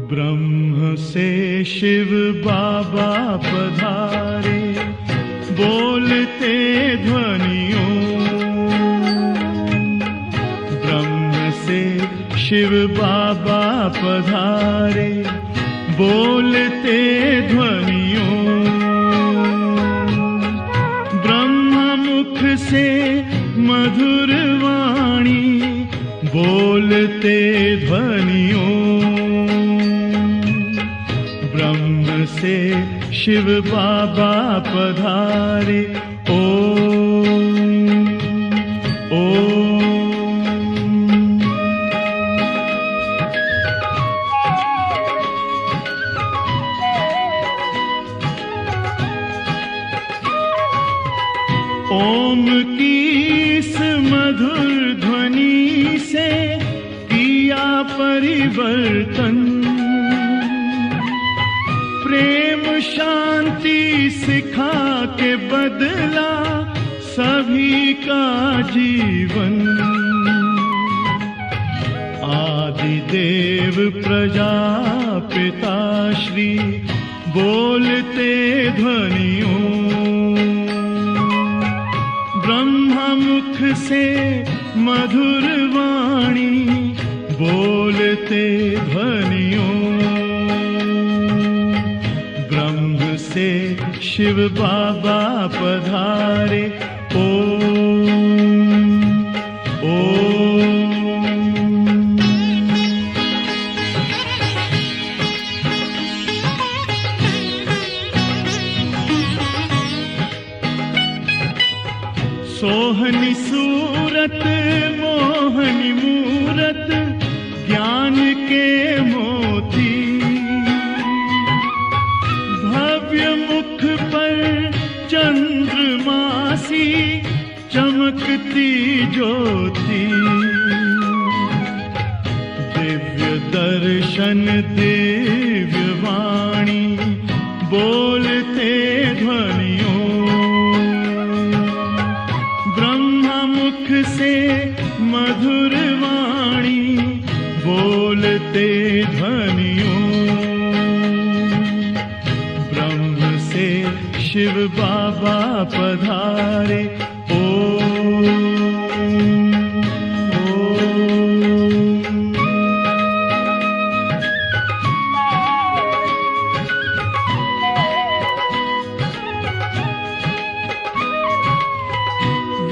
ब्रह्म से शिव बाबा पधारे, बोलते ध्वनियों। ब्रह्म से शिव बाबा पधारे, बोलते ध्वनियों। ब्रह्म मुख से मधुर वाणी, बोलते ध्वनियों। ब्रह्म से शिव बाबा पधारे, ओम ओम। ओम की इस मधुर ध्वनि से किया परिवर्तन। प्रेम शांति सिखा के बदला सभी का जीवन। आदि देव प्रजापिता श्री, बोलते ध्वनियों। ब्रह्मा मुख से मधुर वाणी, बोलते ध्वनियों। ब्रह्म से शिव बाबा पधारे, ओम ओम। सोहनी सूरत मोहनी मूरत, ज्ञान के मोती। भव्य मुख पर चंद्रमासी, चमकती ज्योति। दिव्य दर्शन दिव्य वाणी, बोलते ध्वनियों। ब्रह्मा मुख से मधुर वाणी, बोलते ध्वनियों। ब्रह्म से शिव बाबा पधारे, ओम ओम।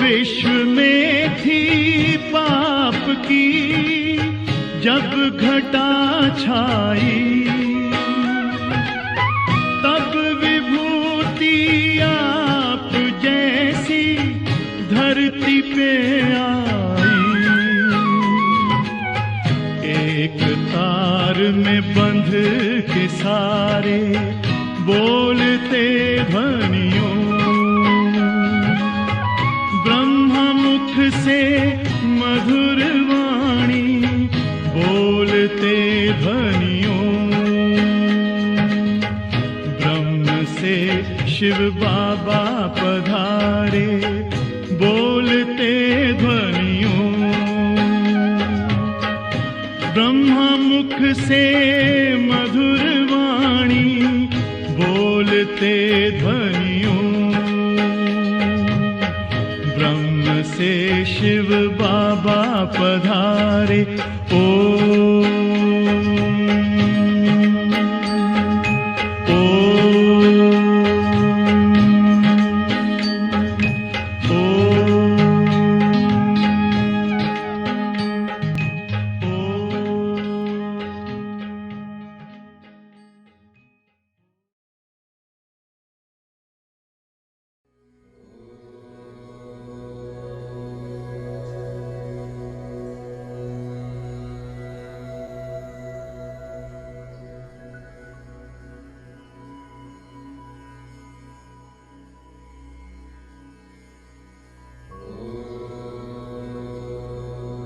विश्व में थी पाप की जब घटा छाई, तब विभूति आप जैसी धरती पे आई। एक तार में बंध के सारे, बोलते ध्वनियों। ब्रह्मा मुख से मधुर वाणी, बोलते ध्वनियों। ब्रह्म से शिव बाबा पधारे, बोलते ध्वनियों। ब्रह्मा मुख से मधुर वाणी, बोलते ध्वनियों। ब्रह्म से शिव बाबा पधारे, ओम ओम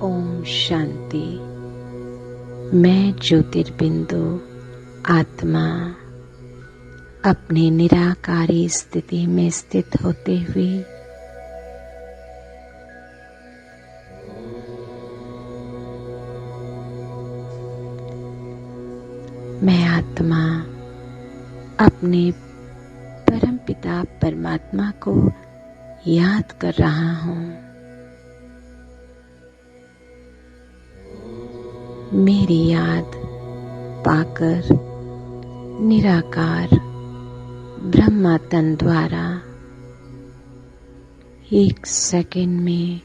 ओम शांति। मैं ज्योतिर्बिंदु आत्मा अपने निराकारी स्थिति में स्थित होते हुए मैं आत्मा अपने परमपिता परमात्मा को याद कर रहा हूँ। मेरी याद पाकर निराकार ब्रह्मा तन द्वारा 1 सेकंड में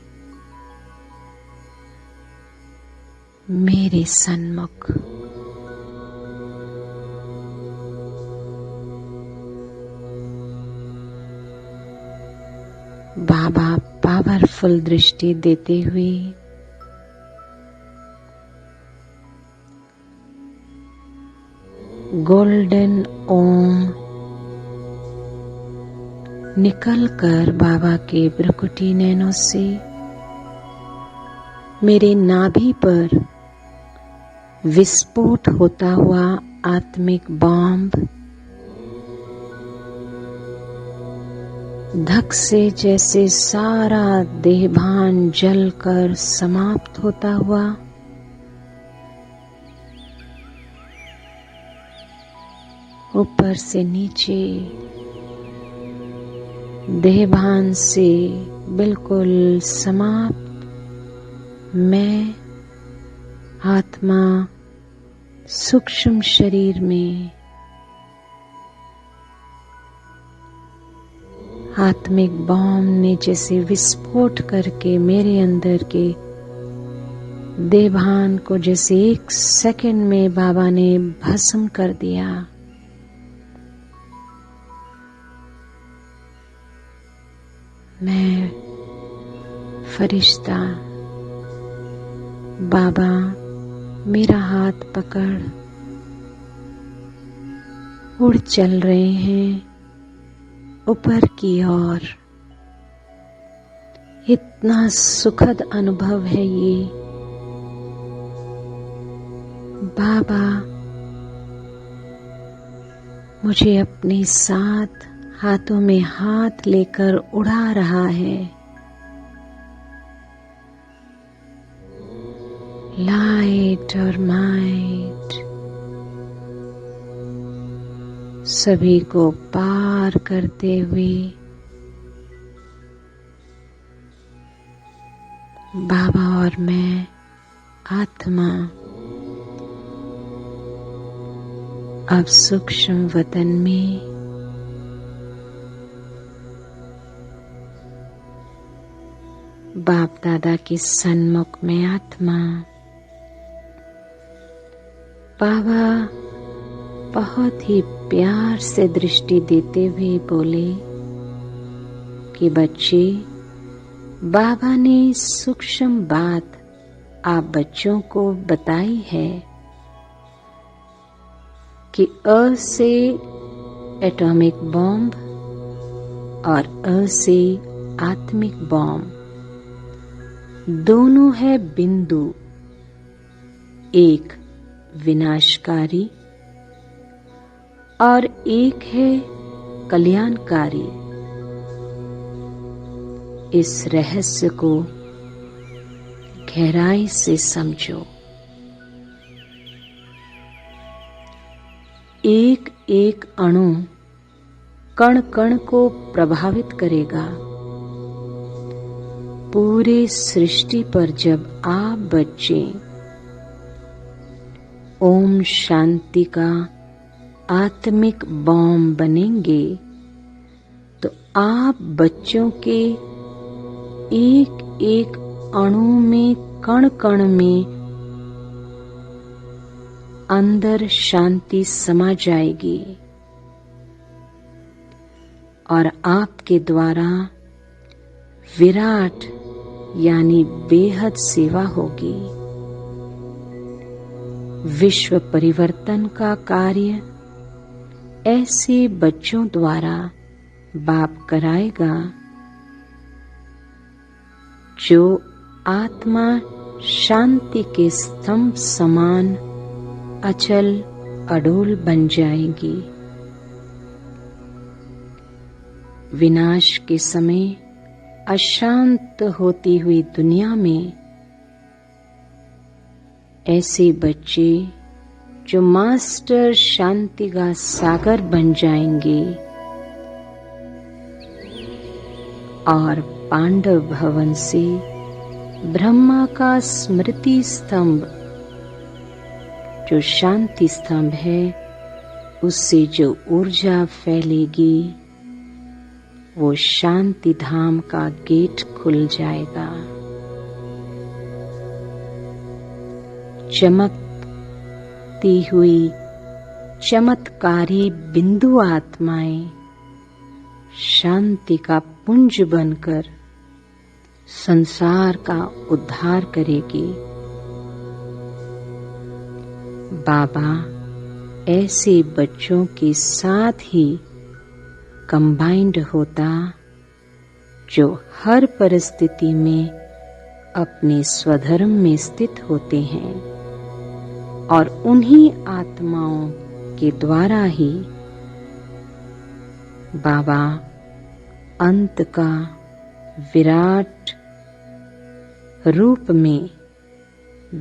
मेरे सन्मुख बाबा पावरफुल दृष्टि देते हुए गोल्डन ओम निकलकर बाबा के भ्रुकुटी नैनों से मेरे नाभि पर विस्फोट होता हुआ आत्मिक बॉम्ब धक से जैसे सारा देहभान जलकर समाप्त होता हुआ ऊपर से नीचे देहभान से बिल्कुल समाप्त मैं आत्मा सूक्ष्म शरीर में आत्मिक बॉम्ब ने जैसे विस्फोट करके मेरे अंदर के देहभान को जैसे 1 सेकंड में बाबा ने भस्म कर दिया। मैं फरिश्ता बाबा मेरा हाथ पकड़ उड़ चल रहे हैं ऊपर की ओर। इतना सुखद अनुभव है ये। बाबा मुझे अपने साथ हाथों में हाथ लेकर उड़ा रहा है। लाइट और माइट सभी को पार करते हुए बाबा और मैं आत्मा अब सूक्ष्म वतन में बाप दादा के सन्मुख में आत्मा बाबा बहुत ही प्यार से दृष्टि देते हुए बोले कि बच्चे, बाबा ने सूक्ष्म बात आप बच्चों को बताई है कि अ से एटॉमिक बॉम्ब और अ से आत्मिक बॉम्ब दोनों है बिंदु, एक विनाशकारी और एक है कल्याणकारी। इस रहस्य को गहराई से समझो। एक एक अणु कण कण को प्रभावित करेगा। पूरे सृष्टि पर जब आप बच्चे ओम शांति का आत्मिक बॉम्ब बनेंगे तो आप बच्चों के एक एक अणु में कण कण में अंदर शांति समा जाएगी और आपके द्वारा विराट यानी बेहद सेवा होगी। विश्व परिवर्तन का कार्य ऐसे बच्चों द्वारा बाप कराएगा जो आत्मा शांति के स्तंभ समान अचल अडोल बन जाएगी। विनाश के समय अशांत होती हुई दुनिया में ऐसे बच्चे जो मास्टर शांति का सागर बन जाएंगे और पांडव भवन से ब्रह्मा का स्मृति स्तंभ जो शांति स्तंभ है, उससे जो ऊर्जा फैलेगी वो शांति धाम का गेट खुल जाएगा। चमकती हुई चमत्कारी बिंदु आत्माएं शांति का पुंज बनकर संसार का उद्धार करेगी। बाबा ऐसे बच्चों के साथ ही कंबाइंड होता जो हर परिस्थिति में अपने स्वधर्म में स्थित होते हैं और उन्हीं आत्माओं के द्वारा ही बाबा अंत का विराट रूप में,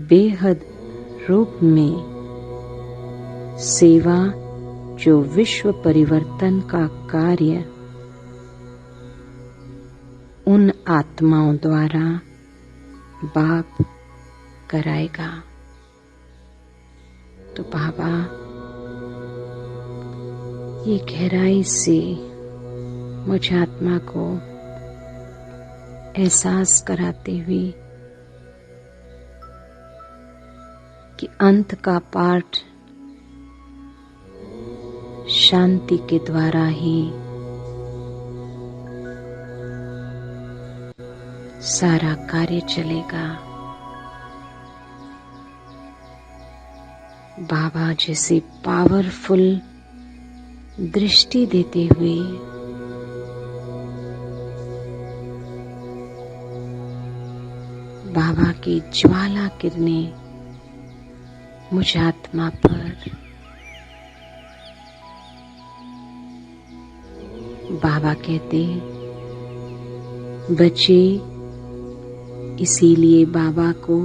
बेहद रूप में सेवा जो विश्व परिवर्तन का कार्य उन आत्माओं द्वारा बाप कराएगा। तो बाबा ये गहराई से मुझ आत्मा को एहसास कराते हुए कि अंत का पाठ शांति के द्वारा ही सारा कार्य चलेगा। बाबा जैसे पावरफुल दृष्टि देते हुए बाबा की ज्वाला किरणें मुझ आत्मा पर, बाबा कहते बच्चे इसीलिए बाबा को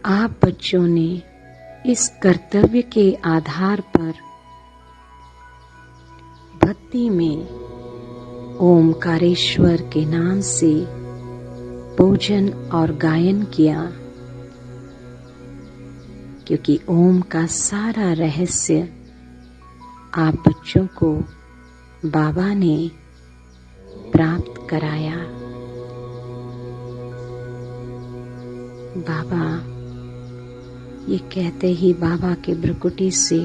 आप बच्चों ने इस कर्तव्य के आधार पर भक्ति में ओमकारेश्वर के नाम से पूजन और गायन किया, क्योंकि ओम का सारा रहस्य आप बच्चों को बाबा ने प्राप्त कराया। बाबा ये कहते ही बाबा के भ्रुकुटी से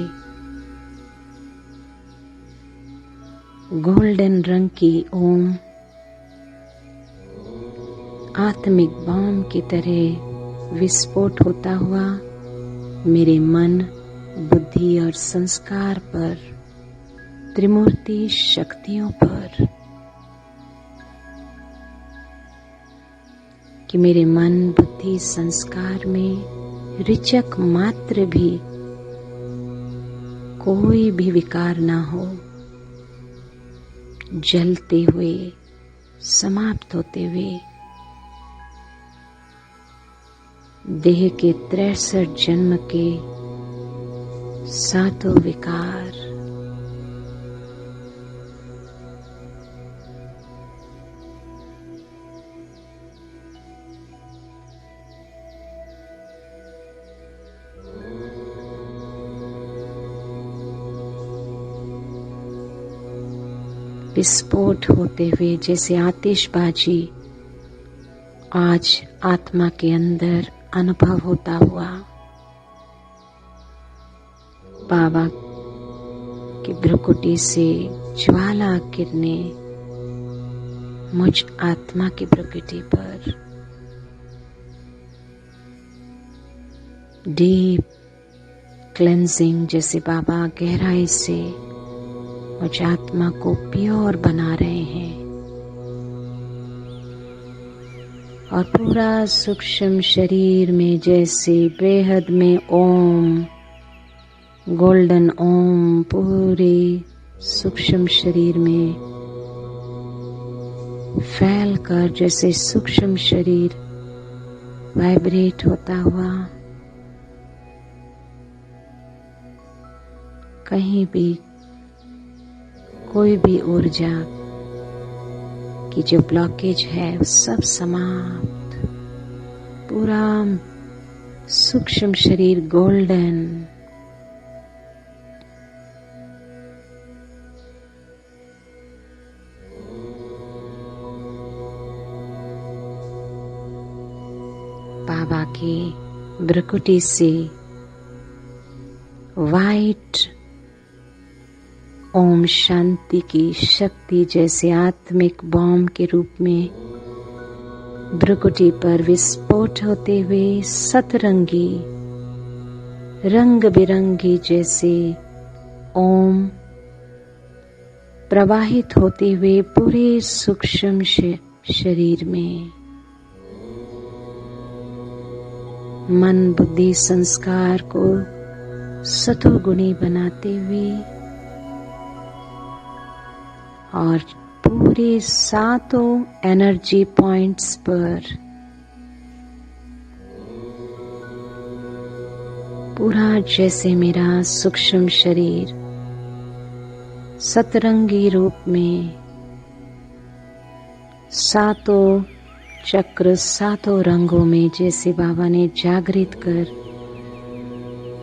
गोल्डन रंग की ओम आत्मिक बम की तरह विस्फोट होता हुआ मेरे मन, बुद्धि और संस्कार पर, त्रिमूर्ति शक्तियों पर, कि मेरे मन, बुद्धि, संस्कार में ऋचक मात्र भी कोई भी विकार ना हो, जलते हुए, समाप्त होते हुए देह के 63 जन्म के सातों विकार विस्फोट होते हुए जैसे आतिशबाजी आज आत्मा के अंदर अनुभव होता हुआ बाबा की भ्रुकुटी से ज्वाला किरणें मुझ आत्मा की भ्रुकुटी पर डीप क्लेंजिंग जैसे बाबा गहराई से मुझ आत्मा को प्योर बना रहे हैं। और पूरा सूक्ष्म शरीर में जैसे बेहद में ओम, गोल्डन ओम पूरे सूक्ष्म शरीर में फैलकर जैसे सूक्ष्म शरीर वाइब्रेट होता हुआ कहीं भी कोई भी ऊर्जा की जो ब्लॉकेज है सब समाप्त, पूरा सूक्ष्म शरीर गोल्डन, बाबा की भ्रुकुटी से वाइट ओम शांति की शक्ति जैसे आत्मिक बॉम्ब के रूप में भ्रुकुटी पर विस्फोट होते हुए सतरंगी रंग बिरंगी जैसे ओम प्रवाहित होते हुए पूरे सूक्ष्म शरीर में मन बुद्धि संस्कार को सतोगुणी बनाते हुए और पूरे 7 एनर्जी पॉइंट्स पर पूरा जैसे मेरा सूक्ष्म शरीर सतरंगी रूप में 7 चक्र 7 रंगों में जैसे बाबा ने जागृत कर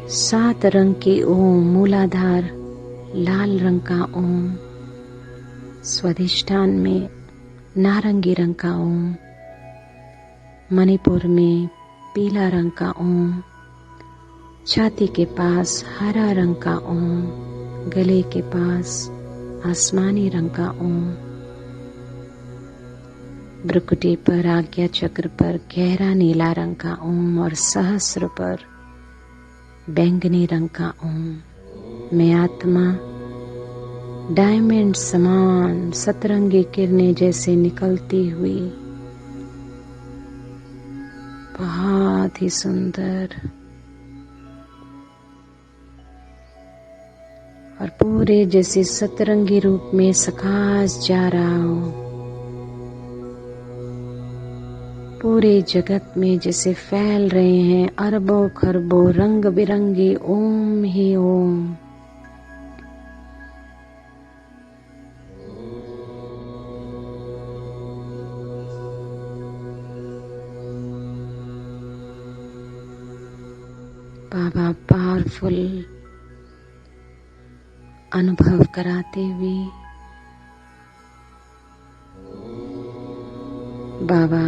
7 रंग के ओम, मूलाधार लाल रंग का ओम, स्वाधिष्ठान में नारंगी रंग का ओम, मणिपुर में पीला रंग का ओम, छाती के पास हरा रंग का ओम, गले के पास आसमानी रंग का ओम, भ्रुकुटी पर आज्ञा चक्र पर गहरा नीला रंग का ओम और सहस्र पर बैंगनी रंग का ओम। मैं आत्मा डायमंड समान सतरंगी किरणें जैसे निकलती हुई बहुत ही सुंदर और पूरे जैसे सतरंगी रूप में सकाश जा रहा हूं, पूरे जगत में जैसे फैल रहे हैं अरबों खरबों रंग बिरंगे ओम ही ओम। बाबा पावरफुल अनुभव कराते हुए बाबा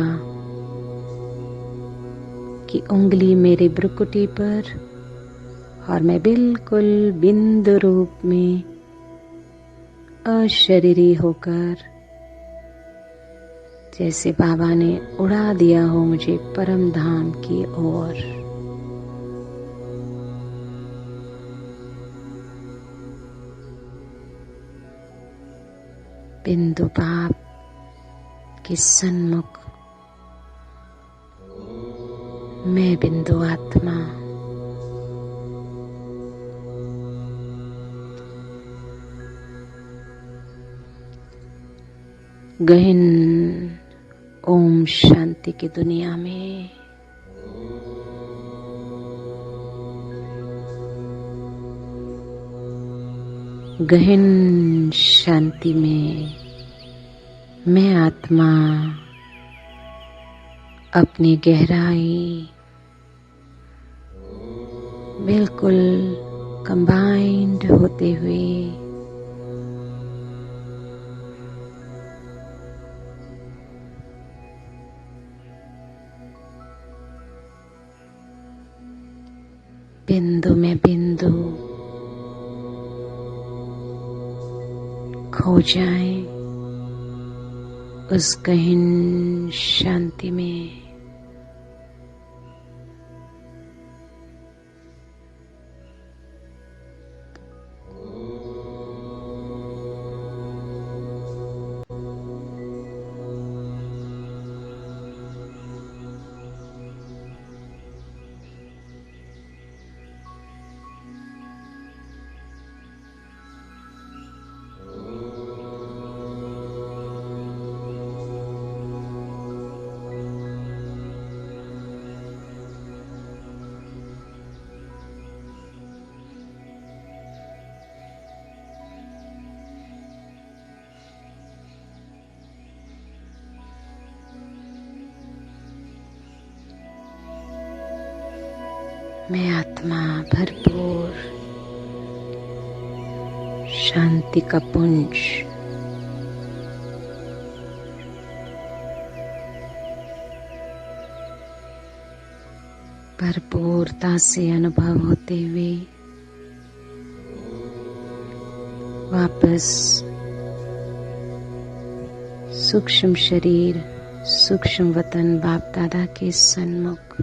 की उंगली मेरे भ्रुकुटी पर और मैं बिल्कुल बिंदु रूप में अशरीरी होकर जैसे बाबा ने उड़ा दिया हो मुझे परम धाम की ओर। बिंदु बाप के सन्मुख मैं बिंदु आत्मा गहन ओम शांति की दुनिया में गहन शांति में मैं आत्मा अपनी गहराई बिल्कुल कंबाइंड होते हुए बिंदु में बिंदु खो जाए उस गहन शांति में। मैं आत्मा भरपूर शांति का पुंज भरपूरता से अनुभव होते हुए वापस सूक्ष्म शरीर, सूक्ष्म वतन बाप दादा के सन्मुख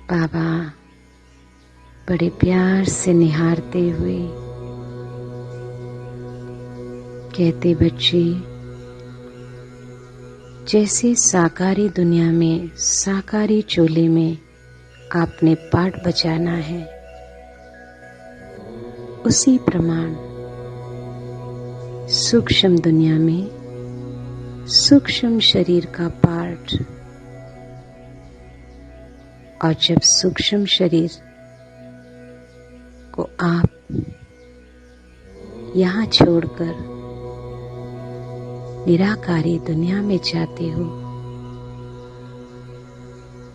बाबा बड़े प्यार से निहारते हुए कहते, बच्चे, जैसे साकारी दुनिया में साकारी चोले में आपने पाठ बजाना है, उसी प्रमाण सूक्ष्म दुनिया में सूक्ष्म शरीर का पाठ, और जब सूक्ष्म शरीर को आप यहाँ छोड़कर निराकारी दुनिया में जाते हो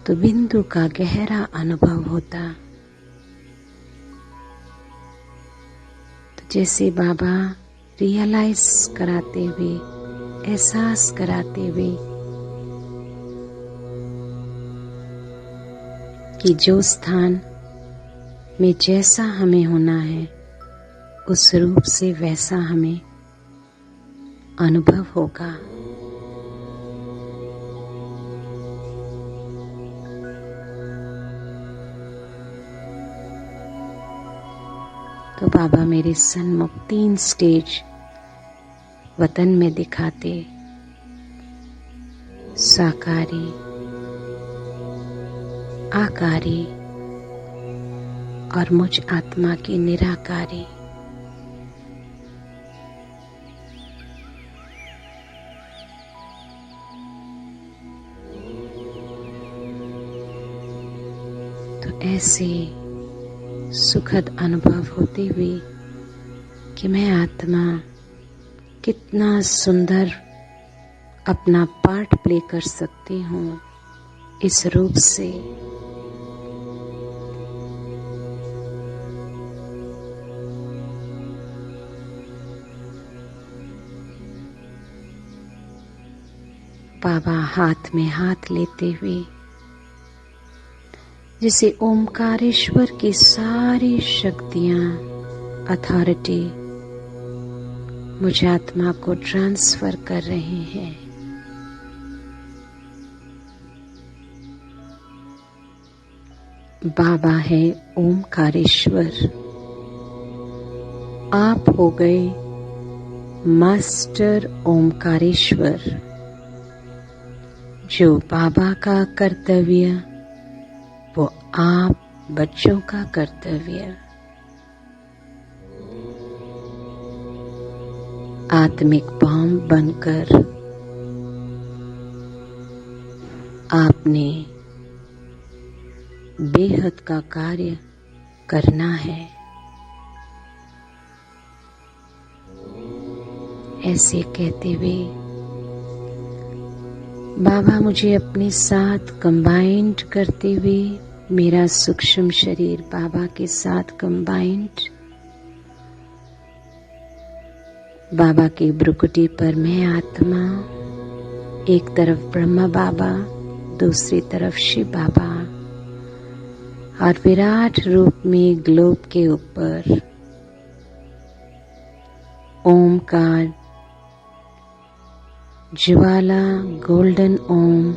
तो बिंदु का गहरा अनुभव होता। तो जैसे बाबा रियलाइज कराते हुए, एहसास कराते हुए कि जो स्थान में जैसा हमें होना है उस रूप से वैसा हमें अनुभव होगा। तो बाबा मेरे सन्मुख 3 स्टेज वतन में दिखाते, साकारी, आकारी और मुझ आत्मा की निराकारी। तो ऐसे सुखद अनुभव होते हुए कि मैं आत्मा कितना सुंदर अपना पार्ट प्ले कर सकती हूँ इस रूप से। बाबा हाथ में हाथ लेते हुए जिसे ओमकारेश्वर की सारी शक्तियां, अथॉरिटी मुझ आत्मा को ट्रांसफर कर रहे हैं। बाबा है ओमकारेश्वर, आप हो गए मास्टर ओमकारेश्वर। जो बाबा का कर्तव्य वो आप बच्चों का कर्तव्य। आत्मिक बम बनकर आपने बेहद का कार्य करना है। ऐसे कहते हुए बाबा मुझे अपने साथ कंबाइंड करते हुए, मेरा सूक्ष्म शरीर बाबा के साथ कंबाइंड, बाबा की ब्रुकुटी पर मैं आत्मा, एक तरफ ब्रह्मा बाबा, दूसरी तरफ शिव बाबा, और विराट रूप में ग्लोब के ऊपर ओम का ज्वाला गोल्डन ओम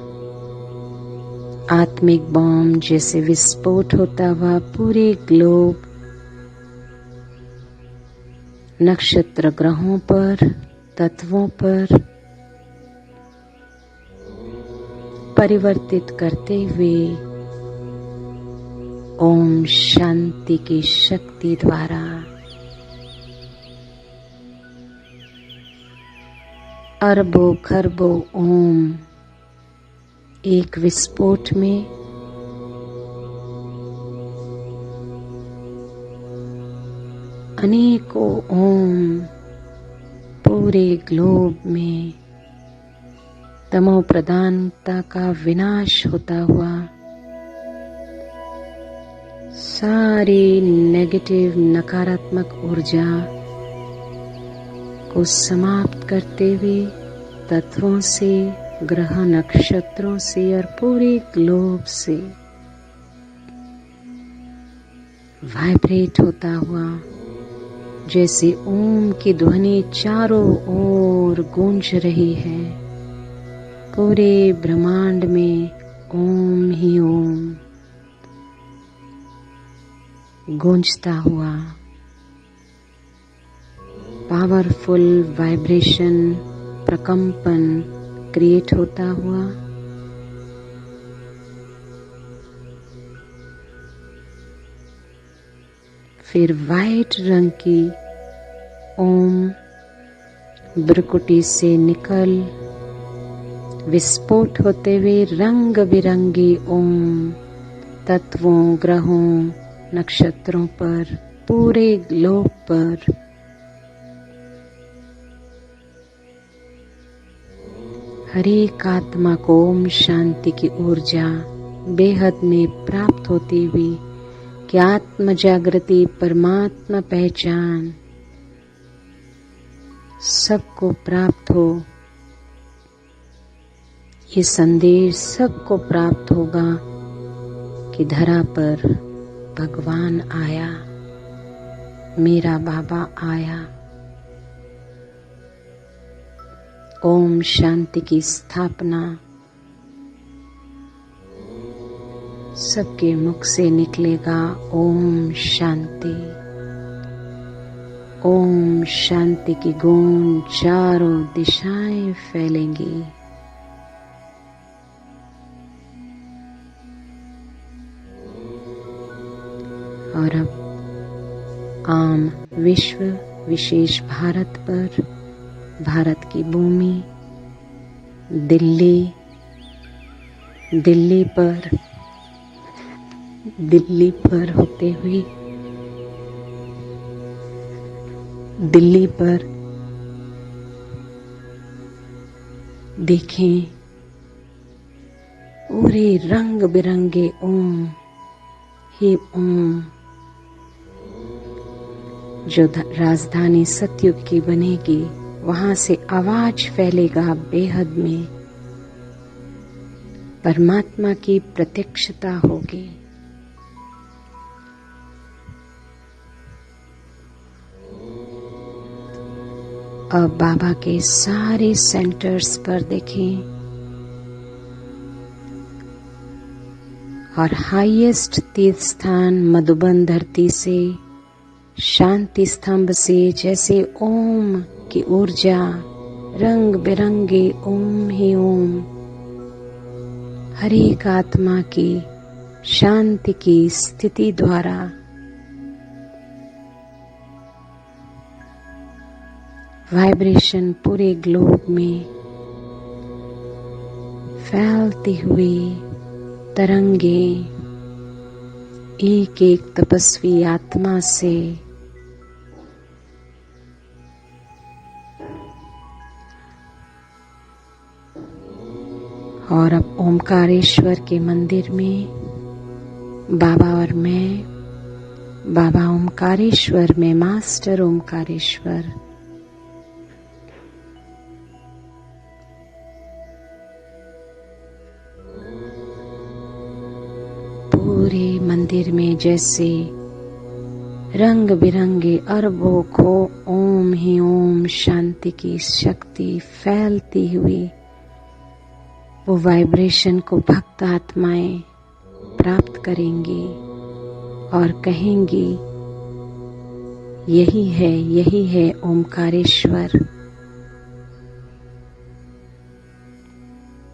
आत्मिक बॉम्ब जैसे विस्फोट होता हुआ पूरे ग्लोब, नक्षत्र ग्रहों पर, तत्वों पर परिवर्तित करते हुए ओम शांति की शक्ति द्वारा अरबों खरबों ओम एक विस्फोट में अनेकों ओम पूरे ग्लोब में तमो प्रधानता का विनाश होता हुआ सारी नेगेटिव नकारात्मक ऊर्जा को समाप्त करते हुए तत्वों से, ग्रह नक्षत्रों से और पूरे ग्लोब से वाइब्रेट होता हुआ जैसे ओम की ध्वनि चारों ओर गूंज रही है। पूरे ब्रह्मांड में ओम ही ओम गूंजता हुआ पावरफुल वाइब्रेशन, प्रकंपन क्रिएट होता हुआ फिर वाइट रंग की ओम भ्रुकुटी से निकल विस्फोट होते हुए रंग बिरंगी ओम तत्वों, ग्रहों, नक्षत्रों पर, पूरे ग्लोब पर हर एक आत्मा को ओम शांति की ऊर्जा बेहद में प्राप्त होती हुई कि आत्म जागृति, परमात्मा पहचान सबको प्राप्त हो। ये संदेश सबको प्राप्त होगा कि धरा पर भगवान आया, मेरा बाबा आया। ओम शांति की स्थापना सबके मुख से निकलेगा। ओम शांति, ओम शांति की गूंज चारों दिशाएं फैलेंगी। और अब आम विश्व, विशेष भारत पर, भारत की भूमि, दिल्ली पर होते हुए दिल्ली पर देखें पूरे रंग बिरंगे ओम ही ओम जो राजधानी सतयुग की बनेगी, वहां से आवाज फैलेगा बेहद में, परमात्मा की प्रत्यक्षता होगी। अब बाबा के सारे सेंटर्स पर देखें और हाईएस्ट तीर्थ स्थान मधुबन धरती से, शांति स्तंभ से जैसे ओम की ऊर्जा रंग बिरंगे ओम ही ओम हर एक आत्मा की शांति की स्थिति द्वारा वाइब्रेशन पूरे ग्लोब में फैलती हुई तरंगे एक एक तपस्वी आत्मा से और अब ओमकारेश्वर के मंदिर में बाबा और मैं, बाबा ओमकारेश्वर में मास्टर ओमकारेश्वर पूरे मंदिर में जैसे रंग बिरंगे अरबों खो ओम ही ओम शांति की शक्ति फैलती हुई वो वाइब्रेशन को भक्त आत्माएं प्राप्त करेंगी और कहेंगी यही है ओमकारेश्वर,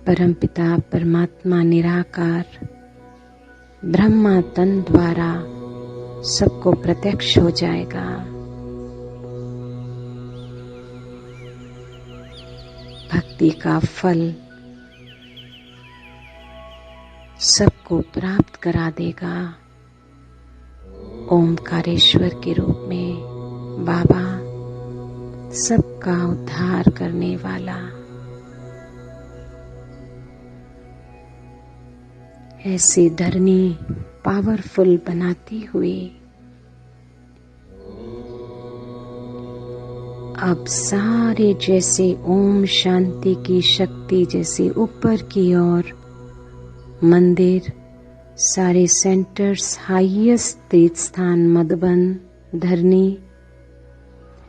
परमपिता परमात्मा निराकार ब्रह्मा तन द्वारा सबको प्रत्यक्ष हो जाएगा। भक्ति का फल सबको प्राप्त करा देगा। ओमकारेश्वर के रूप में बाबा सबका उद्धार करने वाला ऐसे धरनी पावरफुल बनाती हुई अब सारे जैसे ओम शांति की शक्ति जैसे ऊपर की ओर मंदिर, सारे सेंटर्स, हाईएस्ट तीर्थ स्थान मधुबन, धरनी,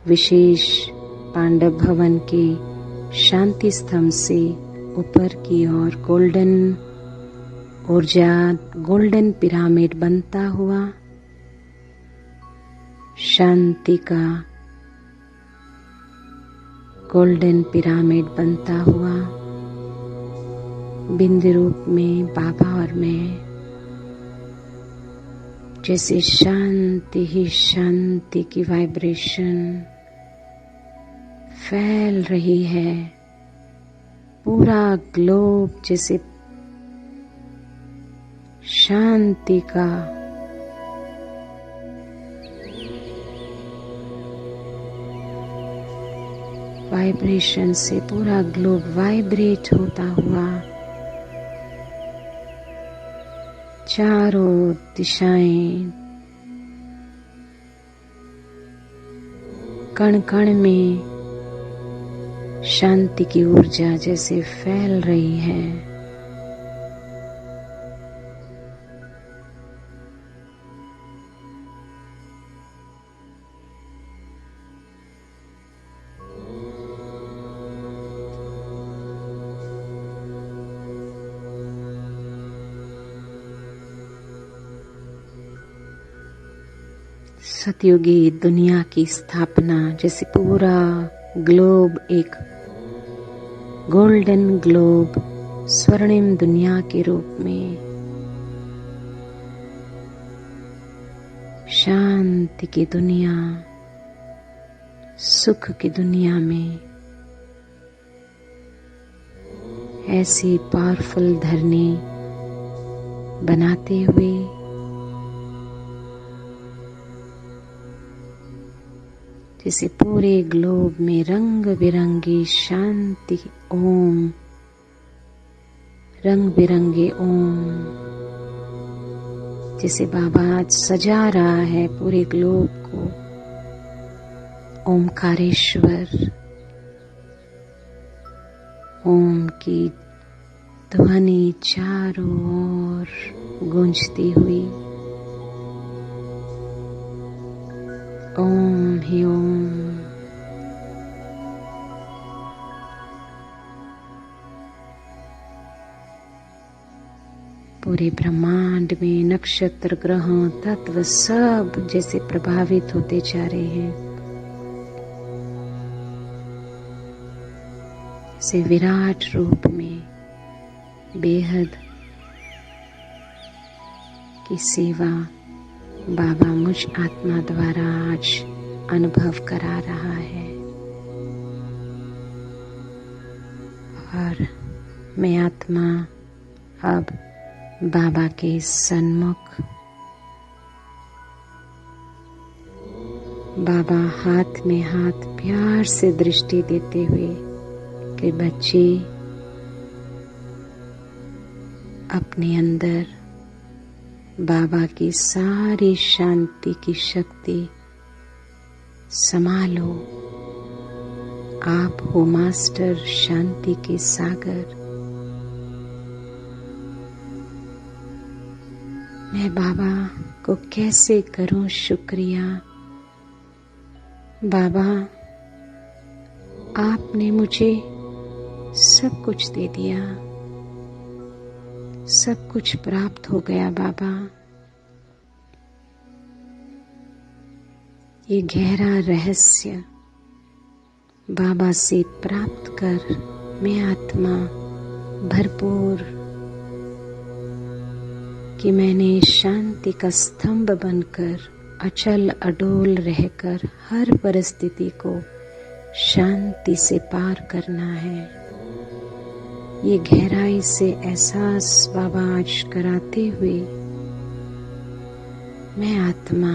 विशेष पांडव भवन के शांति स्तंभ से ऊपर की ओर गोल्डन ऊर्जा, गोल्डन पिरामिड बनता हुआ, शांति का गोल्डन पिरामिड बनता हुआ, बिंदु रूप में बाबा और मैं जैसे शांति ही शांति की वाइब्रेशन फैल रही है, पूरा ग्लोब जैसे शांति का वाइब्रेशन से पूरा ग्लोब वाइब्रेट होता हुआ चारों दिशाएं कण कण में शांति की ऊर्जा जैसे फैल रही है। सतयुगी दुनिया की स्थापना जैसे पूरा ग्लोब एक गोल्डन ग्लोब स्वर्णिम दुनिया के रूप में शांति की दुनिया, सुख की दुनिया में ऐसी पावरफुल धरनी बनाते हुए जैसे पूरे ग्लोब में रंग बिरंगी शांति ओम, रंग बिरंगे ओम जैसे बाबा आज सजा रहा है पूरे ग्लोब को। ओमकारेश्वर ओम की ध्वनि चारों ओर गूंजती हुई, ओम ही ओम। पूरे ब्रह्मांड में नक्षत्र, ग्रहों, तत्व सब जैसे प्रभावित होते जा रहे हैं। से विराट रूप में बेहद की सेवा बाबा मुझ आत्मा द्वारा आज अनुभव करा रहा है और मैं आत्मा अब बाबा के सन्मुख, बाबा हाथ में हाथ प्यार से दृष्टि देते हुए कि बच्चे अपने अंदर बाबा की सारी शांति की शक्ति संभालो। आप हो मास्टर शांति के सागर। मैं बाबा को कैसे करूं शुक्रिया। बाबा आपने मुझे सब कुछ दे दिया, सब कुछ प्राप्त हो गया। बाबा ये गहरा रहस्य बाबा से प्राप्त कर मैं आत्मा भरपूर कि मैंने शांति का स्तंभ बनकर अचल अडोल रहकर हर परिस्थिति को शांति से पार करना है। ये गहराई से एहसास बाबा आज कराते हुए मैं आत्मा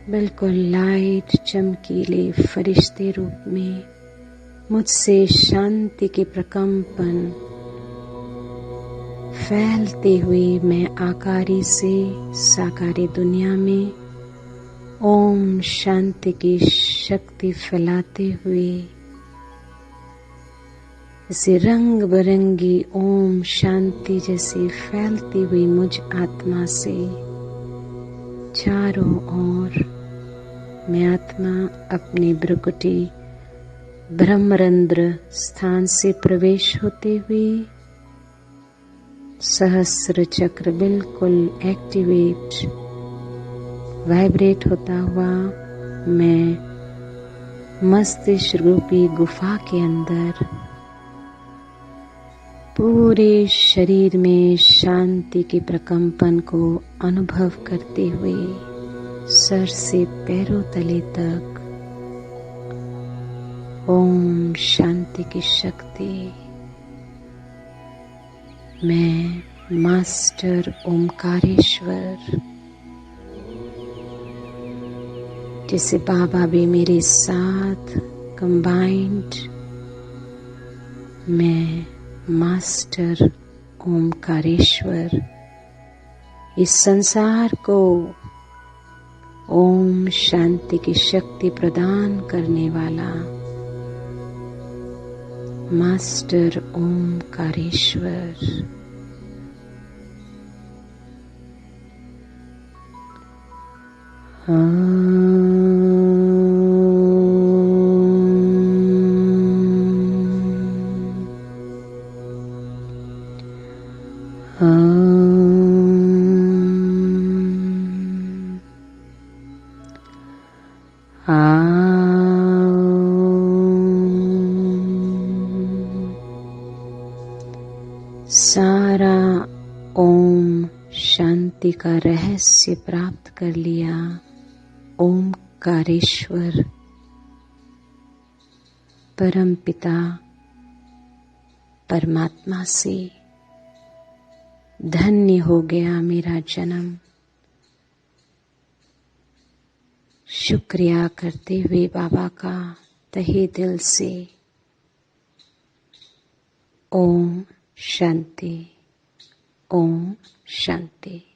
बिल्कुल लाइट चमकीले फरिश्ते रूप में मुझसे शांति के प्रकंपन फैलते हुए मैं आकारी से साकारी दुनिया में ओम शांति की शक्ति फैलाते हुए इसे रंग बिरंगी ओम शांति जैसी फैलती हुई मुझ आत्मा से चारों ओर मैं आत्मा अपनी भ्रुकुटी ब्रह्मरंध्र स्थान से प्रवेश होते हुए सहस्र चक्र बिल्कुल एक्टिवेट वाइब्रेट होता हुआ मैं मस्तिष्क रूपी गुफा के अंदर पूरे शरीर में शांति के प्रकंपन को अनुभव करते हुए सर से पैरों तले तक ओम शांति की शक्ति मैं मास्टर ओमकारेश्वर जिसे बाबा भी मेरे साथ कंबाइंड मैं मास्टर ओमकारेश्वर इस संसार को ओम शांति की शक्ति प्रदान करने वाला मास्टर ओमकारेश्वर सारा ओम शांति का रहस्य प्राप्त कर लिया ओमकारेश्वर परम पिता परमात्मा से धन्य हो गया मेरा जन्म। शुक्रिया करते हुए बाबा का तहे दिल से ओम शांति ओम शांति।